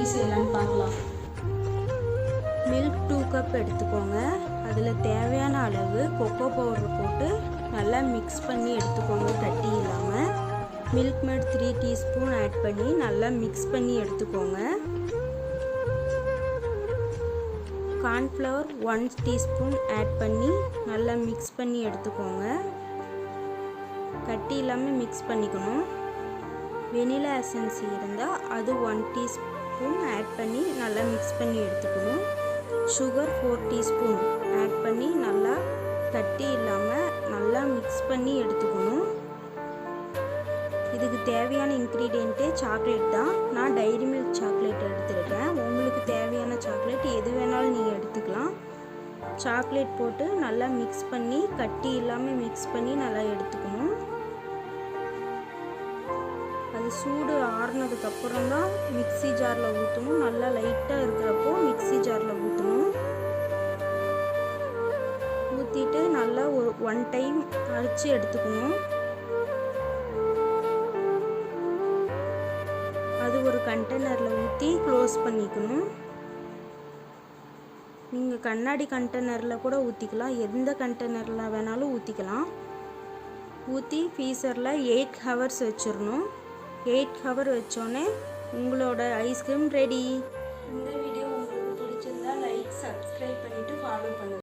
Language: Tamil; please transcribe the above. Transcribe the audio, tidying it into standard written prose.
எப்படி செய்யலான்னு பார்க்கலாம். மில்க் 2 கப் எடுத்துக்கோங்க. அதில் தேவையான அளவு கொக்கோ பவுடர் போட்டு நல்லா மிக்ஸ் பண்ணி எடுத்துக்கோங்க கட்டி இல்லாமல். மில்க் மேட் 3 டீஸ்பூன் ஆட் பண்ணி நல்லா மிக்ஸ் பண்ணி எடுத்துக்கோங்க. கார்ன்ஃப்ளவர் 1 டீஸ்பூன் ஆட் பண்ணி நல்லா மிக்ஸ் பண்ணி எடுத்துக்கோங்க. கட்டி இல்லாமல் மிக்ஸ் பண்ணிக்கணும். வெனிலா எசன்ஸ் இருந்தால் அது 1 டீஸ்பூன் ஆட் பண்ணி நல்லா மிக்ஸ் பண்ணி எடுத்துக்கணும். சுகர் 4 டீஸ்பூன் ஆட் பண்ணி நல்லா கட்டி இல்லாமல் நல்லா மிக்ஸ் பண்ணி எடுத்துக்கணும். இதுக்கு தேவையான இன்க்ரீடியண்ட்டே சாக்லேட் தான். நான் டைரி மில்க் சாக்லேட் எடுத்துருக்கேன். உங்களுக்கு தேவையான சாக்லேட் எது வேணாலும் நீங்கள் எடுத்துக்கலாம். சாக்லேட் போட்டு நல்லா மிக்ஸ் பண்ணி கட்டி இல்லாமல் மிக்ஸ் பண்ணி நல்லா எடுத்துக்கணும். அது சூடு ஆறுனதுக்கப்புறம் தான் மிக்ஸி ஜாரில் ஊற்றணும். நல்லா லைட்டாக இருக்கிறப்போ மிக்ஸி ஜாரில் ஊற்றணும். ஊற்றிட்டு நல்லா ஒரு 1 டைம் அரைச்சி எடுத்துக்கணும். அது ஒரு கண்டெய்னரில் ஊற்றி க்ளோஸ் பண்ணிக்கணும். நீங்கள் கண்ணாடி கண்டெய்னரில் கூட ஊற்றிக்கலாம். எந்த கண்டெய்னரில் வேணாலும் ஊற்றிக்கலாம். ஊற்றி ஃப்ரீசரில் 8 ஹவர்ஸ் வச்சிடணும். 8 ஹவர் வச்சோன்னே உங்களோட ஐஸ்கிரீம் ரெடி. இந்த வீடியோ உங்களுக்கு பிடிச்சிருந்தா லைக், சப்ஸ்கிரைப் பண்ணிவிட்டு ஃபாலோ பண்ணுங்கள்.